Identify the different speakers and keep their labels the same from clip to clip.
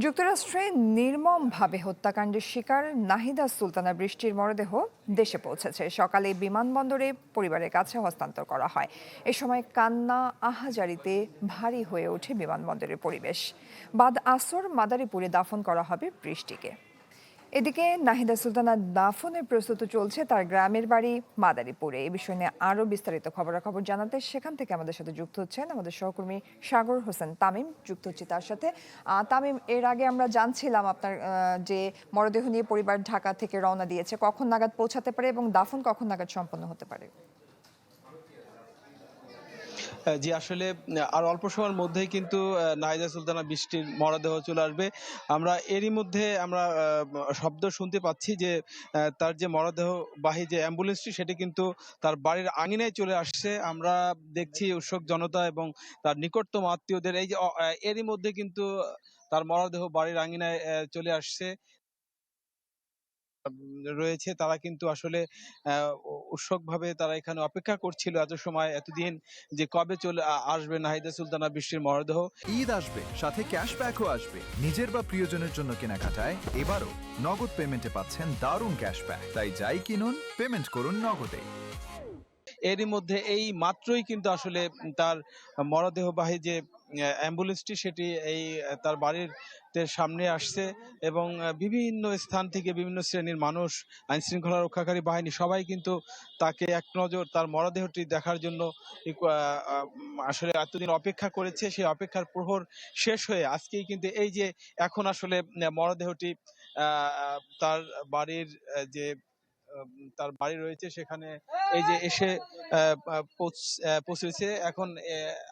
Speaker 1: যুক্তরাষ্ট্রে নির্মমভাবে হত্যাকাণ্ডের শিকার নাহিদা সুলতানা বৃষ্টির মরদেহ দেশে পৌঁছেছে। সকালে বিমানবন্দরে পরিবারের কাছে হস্তান্তর করা হয়। এ সময় কান্না আহাজারিতে ভারী হয়ে ওঠে বিমানবন্দরের পরিবেশ। বাদ আসর মাদারীপুরে দাফন করা হবে বৃষ্টিকে। এদিকে নাহিদা সুলতানার দাফনের প্রস্তুতি চলছে তার গ্রামের বাড়ি মাদারীপুরে। এই বিষয় নিয়ে আরও বিস্তারিত খবরাখবর জানাতে সেখান থেকে আমাদের সাথে যুক্ত হচ্ছেন আমাদের সহকর্মী সাগর হোসেন তামিম। যুক্ত হচ্ছি তার সাথে। তামিম, এর আগে আমরা জানছিলাম আপনার যে মরদেহ নিয়ে পরিবার ঢাকা থেকে রওনা দিয়েছে, কখন নাগাদ পৌঁছাতে পারে এবং দাফন কখন নাগাদ সম্পন্ন হতে পারে?
Speaker 2: জি আসলে আর অল্প সময়ের মধ্যেই কিন্তু নাহিদা সুলতানা বৃষ্টির মরদেহ চলে আসবে। আমরা এরই মধ্যে আমরা শব্দ শুনতে পাচ্ছি যে তার যে মরদেহবাহী যে অ্যাম্বুলেন্সটি সেটি কিন্তু তার বাড়ির আঙিনায় চলে আসছে। আমরা দেখছি উৎসুক জনতা এবং তার নিকটতম আত্মীয়দের এই যে এরই মধ্যে কিন্তু তার মরদেহ বাড়ির আঙিনায় চলে আসছে রয়েছে। তারা কিন্তু আসলে উৎসুকভাবে তারা এখানে অপেক্ষা করছিল এত সময় এতদিন যে কবে চলে আসবে নাহিদা সুলতানা বৃষ্টির মরদেহ।
Speaker 3: ঈদ আসবে, সাথে ক্যাশব্যাকও আসবে। নিজের বা প্রিয়জনের জন্য কেনাকাটায় এবারও নগদ পেমেন্টে পাচ্ছেন দারুণ ক্যাশব্যাক। তাই যাই কিনুন, পেমেন্ট করুন নগদে।
Speaker 2: এরই মধ্যে এই মাত্রই কিন্তু আসলে তার মরদেহবাহী যে অ্যাম্বুলেন্সটি সেটি এই তার বাড়ির সামনে আসছে এবং বিভিন্ন স্থান থেকে বিভিন্ন শ্রেণীর মানুষ, আইন শৃঙ্খলা রক্ষাকারী বাহিনী সবাই কিন্তু তাকে এক নজর তার মরদেহটি দেখার জন্য আসলে এতদিন অপেক্ষা করেছে। সেই অপেক্ষার প্রহর শেষ হয়ে আজকেই কিন্তু এই যে এখন আসলে মরদেহটি তার বাড়ির যে তার বাড়ি রয়েছে সেখানে এই যে এসে পৌঁছেছে। এখন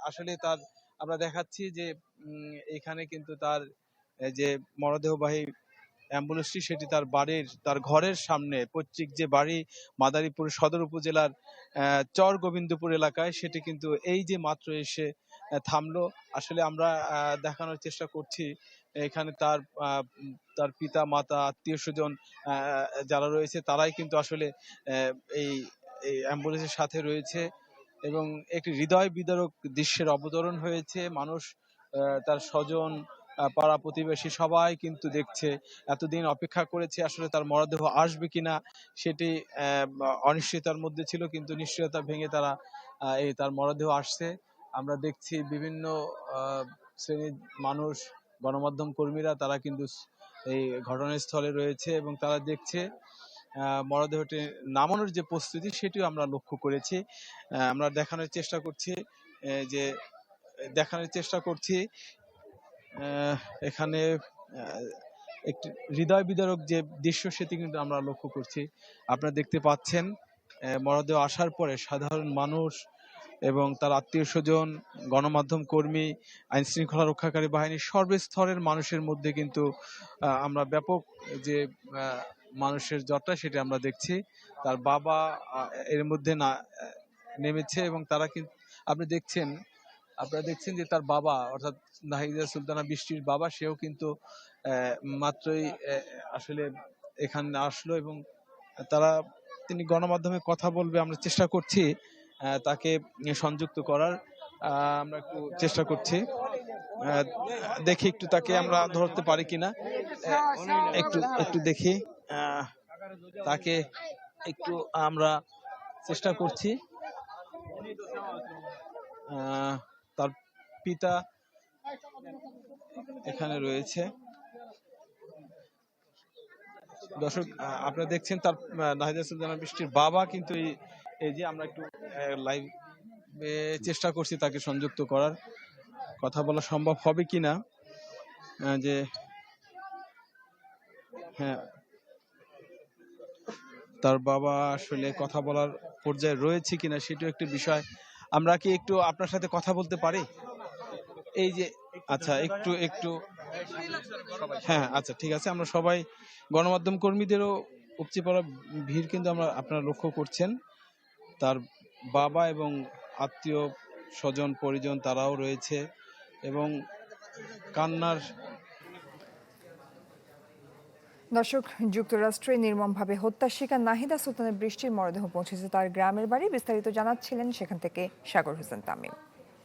Speaker 2: আসলে তার আমরা দেখাচ্ছি যে এখানে কিন্তু তার যে মরদেহবাহী অ্যাম্বুলেন্সটি সেটি তার বাড়ির তার ঘরের সামনে পৈতৃক যে বাড়ি মাদারীপুর সদর উপজেলার চর গোবিন্দপুর এলাকায় সেটি কিন্তু এই যে মাত্র এসে থামলো। আসলে আমরা দেখানোর চেষ্টা করছি এখানে তার তার পিতা মাতা আত্মীয় স্বজন যারা রয়েছে তারাই কিন্তু আসলে এই এই অ্যাম্বুলেন্সের সাথে রয়েছে এবং একটি হৃদয় বিদারক দৃশ্যের অবতরণ হয়েছে। মানুষ তার স্বজন পাড়া প্রতিবেশী সবাই কিন্তু দেখছে, এতদিন অপেক্ষা করেছে আসলে তার মরদেহ আসবে কিনা সেটি অনিশ্চয়তার মধ্যে ছিল, কিন্তু নিশ্চয়তা ভেঙে তারা এই তার মরদেহ আসছে। আমরা দেখছি বিভিন্ন শ্রেণীর মানুষ, গণমাধ্যম কর্মীরা তারা কিন্তু এই ঘটনাস্থলে রয়েছে এবং তারা দেখছে মরদেহটি নামানোর যে প্রস্তুতি সেটিও আমরা লক্ষ্য করেছি। আমরা দেখানোর চেষ্টা করছি এখানে একটি হৃদয় বিদারক যে দৃশ্য সেটি কিন্তু আমরা লক্ষ্য করছি। আপনারা দেখতে পাচ্ছেন মরদেহ আসার পরে সাধারণ মানুষ এবং তার আত্মীয় স্বজন, গণমাধ্যম কর্মী, আইন শৃঙ্খলা রক্ষাকারী বাহিনীর সর্বস্তরের মানুষের মধ্যে কিন্তু আমরা ব্যাপক যে মানুষের জটলা সেটি আমরা দেখছি। তার বাবা এর মধ্যে নেমেছে এবং তারা কিন্তু আপনারা দেখছেন যে তার বাবা অর্থাৎ নাহিদা সুলতানা বৃষ্টির বাবা সেও কিন্তু মাত্রই আসলে এখানে আসলো এবং তিনি গণমাধ্যমে কথা বলবে। আমরা চেষ্টা করছি তাকে সংযুক্ত করার, আমরা একটু চেষ্টা করছি, দেখি একটু তাকে আমরা ধরতে পারি কিনা, একটু একটু দেখি তাকে একটু আমরা চেষ্টা করছি। তার পিতা এখানে রয়েছে। দর্শক আপনারা দেখছেন তার নাহিদা সুলতানা বৃষ্টির বাবা কিন্তু এই যে আমরা একটু লাইভ চেষ্টা করছি তাকে সংযুক্ত করার, কথা বলা সম্ভব হবে কিনা, যে হ্যাঁ তার বাবা আসলে কথা বলার পর্যায়ে রয়েছে কিনা সেটিও একটি বিষয়। আমরা কি একটু আপনার সাথে কথা বলতে পারি? এই যে আচ্ছা একটু একটু হ্যাঁ আচ্ছা ঠিক আছে। আমরা সবাই গণমাধ্যম কর্মীদেরও উপচে পড়া ভিড় কিন্তু আপনারা লক্ষ্য করছেন। তার বাবা এবং আত্মীয় স্বজন পরিজন তারাও রয়েছে এবং কান্নার।
Speaker 1: দর্শক, যুক্তরাষ্ট্রে নির্মমভাবে হত্যার শিকার নাহিদা সুলতানা বৃষ্টির মরদেহ পৌঁছেছে তার গ্রামের বাড়ি। বিস্তারিত জানাচ্ছিলেন সেখান থেকে সাগর হোসেন তামিম।